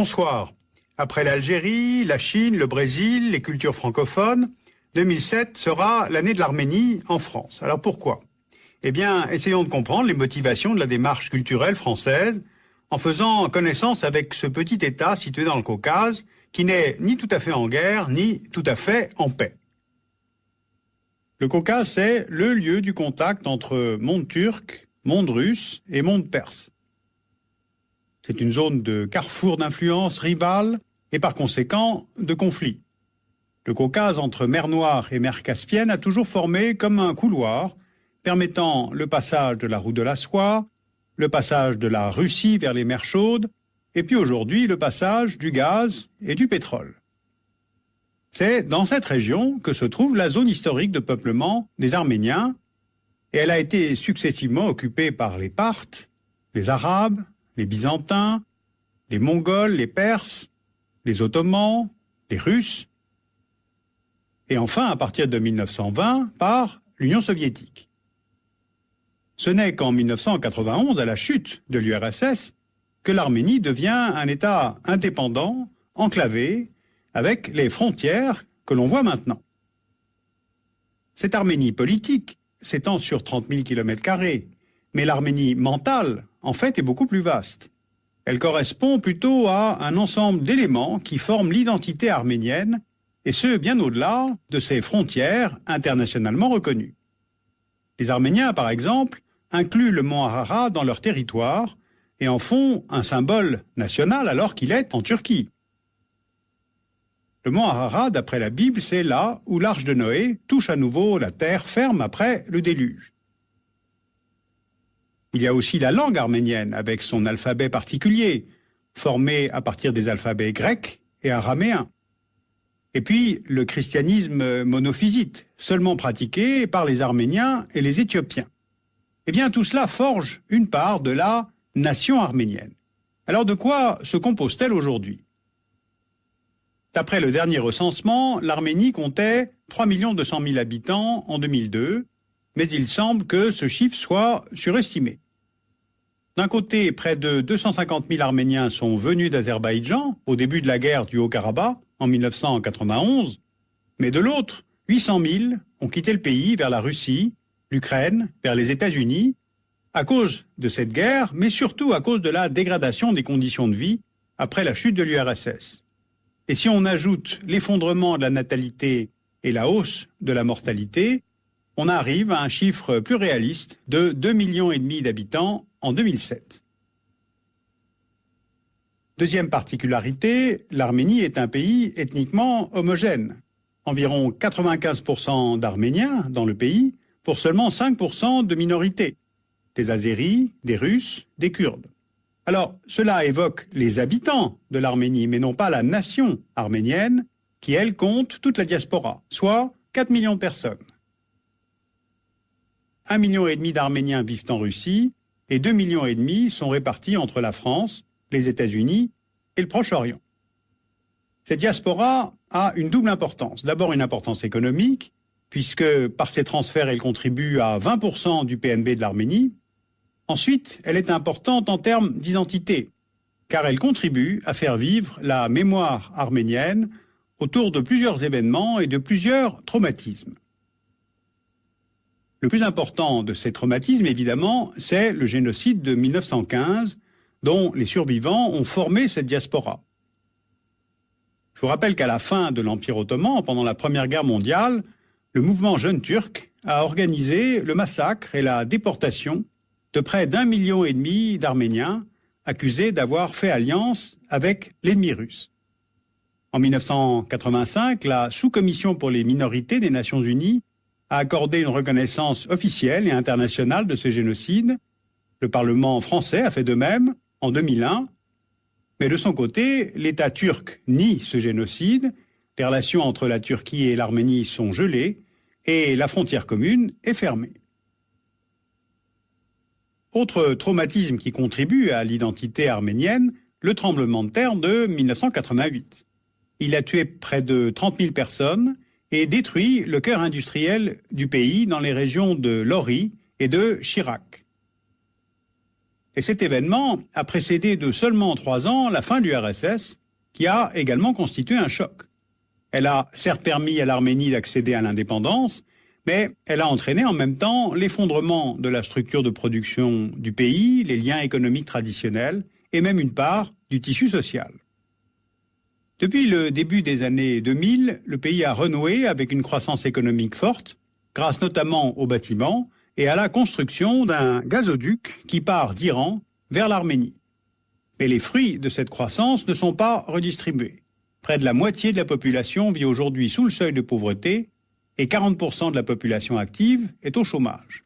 Bonsoir. Après l'Algérie, la Chine, le Brésil, les cultures francophones, 2007 sera l'année de l'Arménie en France. Alors pourquoi? Eh bien, essayons de comprendre les motivations de la démarche culturelle française en faisant connaissance avec ce petit État situé dans le Caucase qui n'est ni tout à fait en guerre, ni tout à fait en paix. Le Caucase, c'est le lieu du contact entre monde turc, monde russe et monde perse. C'est une zone de carrefour d'influences rivales et par conséquent de conflits. Le Caucase entre mer Noire et mer Caspienne a toujours formé comme un couloir permettant le passage de la route de la soie, le passage de la Russie vers les mers chaudes, et puis aujourd'hui le passage du gaz et du pétrole. C'est dans cette région que se trouve la zone historique de peuplement des Arméniens, et elle a été successivement occupée par les Parthes, les Arabes, les Byzantins, les Mongols, les Perses, les Ottomans, les Russes, et enfin, à partir de 1920, par l'Union soviétique. Ce n'est qu'en 1991, à la chute de l'URSS, que l'Arménie devient un État indépendant, enclavé, avec les frontières que l'on voit maintenant. Cette Arménie politique s'étend sur 30 000 km², mais l'Arménie mentale, en fait, est beaucoup plus vaste. Elle correspond plutôt à un ensemble d'éléments qui forment l'identité arménienne, et ce, bien au-delà de ses frontières internationalement reconnues. Les Arméniens, par exemple, incluent le mont Ararat dans leur territoire et en font un symbole national alors qu'il est en Turquie. Le mont Ararat, d'après la Bible, c'est là où l'arche de Noé touche à nouveau la terre ferme après le déluge. Il y a aussi la langue arménienne avec son alphabet particulier, formé à partir des alphabets grecs et araméens. Et puis le christianisme monophysite, seulement pratiqué par les Arméniens et les Éthiopiens. Eh bien, tout cela forge une part de la nation arménienne. Alors, de quoi se compose-t-elle aujourd'hui? D'après le dernier recensement, l'Arménie comptait 3 200 000 habitants en 2002, mais il semble que ce chiffre soit surestimé. D'un côté, près de 250 000 Arméniens sont venus d'Azerbaïdjan au début de la guerre du Haut-Karabakh en 1991, mais de l'autre, 800 000 ont quitté le pays vers la Russie, l'Ukraine, vers les États-Unis, à cause de cette guerre, mais surtout à cause de la dégradation des conditions de vie après la chute de l'URSS. Et si on ajoute l'effondrement de la natalité et la hausse de la mortalité, on arrive à un chiffre plus réaliste de 2,5 millions d'habitants en 2007. Deuxième particularité, l'Arménie est un pays ethniquement homogène. Environ 95% d'Arméniens dans le pays, pour seulement 5% de minorités, des Azéris, des Russes, des Kurdes. Alors, cela évoque les habitants de l'Arménie, mais non pas la nation arménienne, qui, elle, compte toute la diaspora, soit 4 millions de personnes. 1,5 million d'Arméniens vivent en Russie, et 2,5 millions sont répartis entre la France, les États-Unis et le Proche-Orient. Cette diaspora a une double importance. D'abord une importance économique, puisque par ses transferts, elle contribue à 20% du PNB de l'Arménie. Ensuite, elle est importante en termes d'identité, car elle contribue à faire vivre la mémoire arménienne autour de plusieurs événements et de plusieurs traumatismes. Le plus important de ces traumatismes, évidemment, c'est le génocide de 1915, dont les survivants ont formé cette diaspora. Je vous rappelle qu'à la fin de l'Empire ottoman, pendant la Première Guerre mondiale, le mouvement Jeunes Turcs a organisé le massacre et la déportation de près d'1,5 million d'Arméniens accusés d'avoir fait alliance avec l'ennemi russe. En 1985, la sous-commission pour les minorités des Nations Unies a accordé une reconnaissance officielle et internationale de ce génocide. Le Parlement français a fait de même en 2001, mais de son côté, l'État turc nie ce génocide, les relations entre la Turquie et l'Arménie sont gelées et la frontière commune est fermée. Autre traumatisme qui contribue à l'identité arménienne, le tremblement de terre de 1988. Il a tué près de 30 000 personnes et détruit le cœur industriel du pays dans les régions de Lori et de Chirac. Et cet événement a précédé de seulement 3 ans la fin du RSS, qui a également constitué un choc. Elle a certes permis à l'Arménie d'accéder à l'indépendance, mais elle a entraîné en même temps l'effondrement de la structure de production du pays, les liens économiques traditionnels et même une part du tissu social. Depuis le début des années 2000, le pays a renoué avec une croissance économique forte, grâce notamment aux bâtiments et à la construction d'un gazoduc qui part d'Iran vers l'Arménie. Mais les fruits de cette croissance ne sont pas redistribués. Près de la moitié de la population vit aujourd'hui sous le seuil de pauvreté et 40% de la population active est au chômage.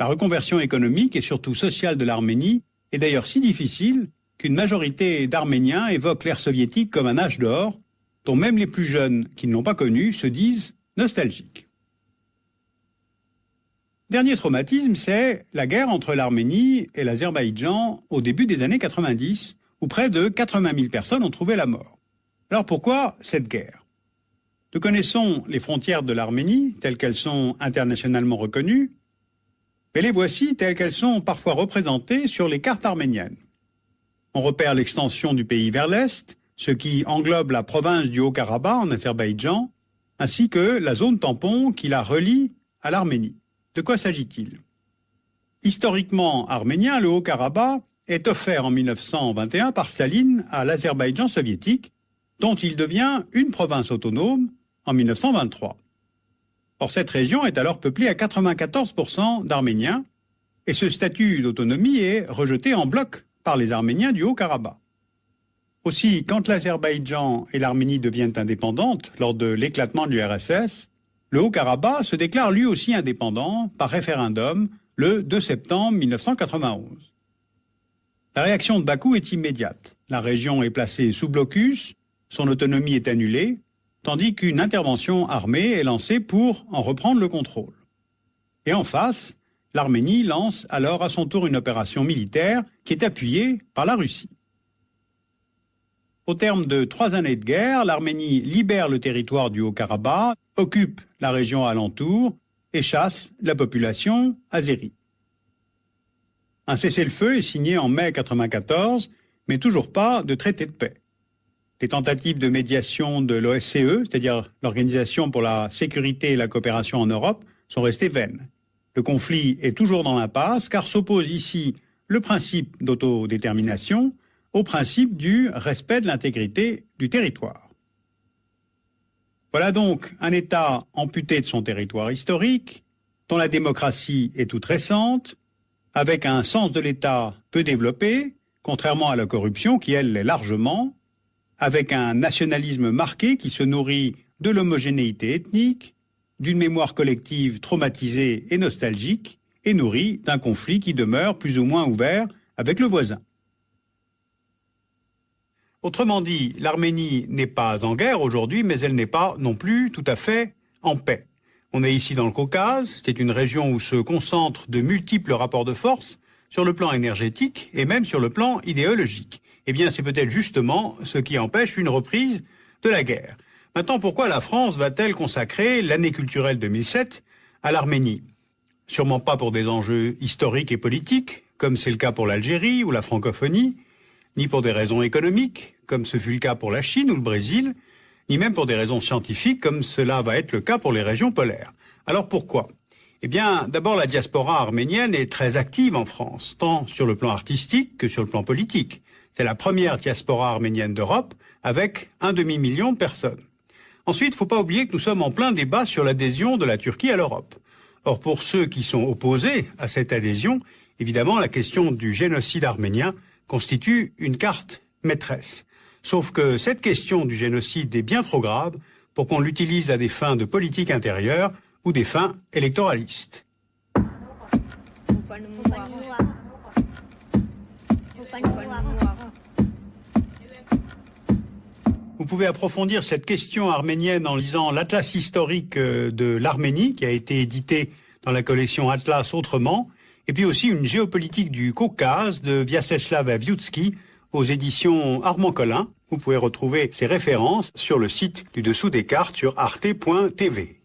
La reconversion économique et surtout sociale de l'Arménie est d'ailleurs si difficile qu'une majorité d'Arméniens évoque l'ère soviétique comme un âge d'or, dont même les plus jeunes qui ne l'ont pas connu se disent nostalgiques. Dernier traumatisme, c'est la guerre entre l'Arménie et l'Azerbaïdjan au début des années 90, où près de 80 000 personnes ont trouvé la mort. Alors pourquoi cette guerre ? Nous connaissons les frontières de l'Arménie, telles qu'elles sont internationalement reconnues, mais les voici telles qu'elles sont parfois représentées sur les cartes arméniennes. On repère l'extension du pays vers l'est, ce qui englobe la province du Haut-Karabakh en Azerbaïdjan, ainsi que la zone tampon qui la relie à l'Arménie. De quoi s'agit-il ? Historiquement arménien, le Haut-Karabakh est offert en 1921 par Staline à l'Azerbaïdjan soviétique, dont il devient une province autonome en 1923. Or, cette région est alors peuplée à 94% d'Arméniens, et ce statut d'autonomie est rejeté en bloc par les Arméniens du Haut-Karabakh. Aussi, quand l'Azerbaïdjan et l'Arménie deviennent indépendantes lors de l'éclatement du RSS, le Haut-Karabakh se déclare lui aussi indépendant par référendum le 2 septembre 1991. La réaction de Bakou est immédiate. La région est placée sous blocus, son autonomie est annulée, tandis qu'une intervention armée est lancée pour en reprendre le contrôle. Et en face, l'Arménie lance alors à son tour une opération militaire qui est appuyée par la Russie. Au terme de 3 années de guerre, l'Arménie libère le territoire du Haut-Karabakh, occupe la région alentour et chasse la population azérie. Un cessez-le-feu est signé en mai 1994, mais toujours pas de traité de paix. Les tentatives de médiation de l'OSCE, c'est-à-dire l'Organisation pour la sécurité et la coopération en Europe, sont restées vaines. Le conflit est toujours dans l'impasse, car s'oppose ici le principe d'autodétermination au principe du respect de l'intégrité du territoire. Voilà donc un État amputé de son territoire historique, dont la démocratie est toute récente, avec un sens de l'État peu développé, contrairement à la corruption qui, elle, l'est largement, avec un nationalisme marqué qui se nourrit de l'homogénéité ethnique, d'une mémoire collective traumatisée et nostalgique, et nourrie d'un conflit qui demeure plus ou moins ouvert avec le voisin. Autrement dit, l'Arménie n'est pas en guerre aujourd'hui, mais elle n'est pas non plus tout à fait en paix. On est ici dans le Caucase, c'est une région où se concentrent de multiples rapports de force sur le plan énergétique et même sur le plan idéologique. Eh bien, c'est peut-être justement ce qui empêche une reprise de la guerre. Maintenant, pourquoi la France va-t-elle consacrer l'année culturelle 2007 à l'Arménie ? Sûrement pas pour des enjeux historiques et politiques, comme c'est le cas pour l'Algérie ou la francophonie, ni pour des raisons économiques, comme ce fut le cas pour la Chine ou le Brésil, ni même pour des raisons scientifiques, comme cela va être le cas pour les régions polaires. Alors pourquoi ? Eh bien, d'abord, la diaspora arménienne est très active en France, tant sur le plan artistique que sur le plan politique. C'est la première diaspora arménienne d'Europe, avec 1 demi-million de personnes. Ensuite, il ne faut pas oublier que nous sommes en plein débat sur l'adhésion de la Turquie à l'Europe. Or, pour ceux qui sont opposés à cette adhésion, évidemment, la question du génocide arménien constitue une carte maîtresse. Sauf que cette question du génocide est bien trop grave pour qu'on l'utilise à des fins de politique intérieure ou des fins électoralistes. Vous pouvez approfondir cette question arménienne en lisant l'Atlas historique de l'Arménie, qui a été édité dans la collection Atlas Autrement, et puis aussi une géopolitique du Caucase de Vyacheslav Avioutsky aux éditions Armand Collin. Vous pouvez retrouver ces références sur le site du dessous des cartes sur arte.tv.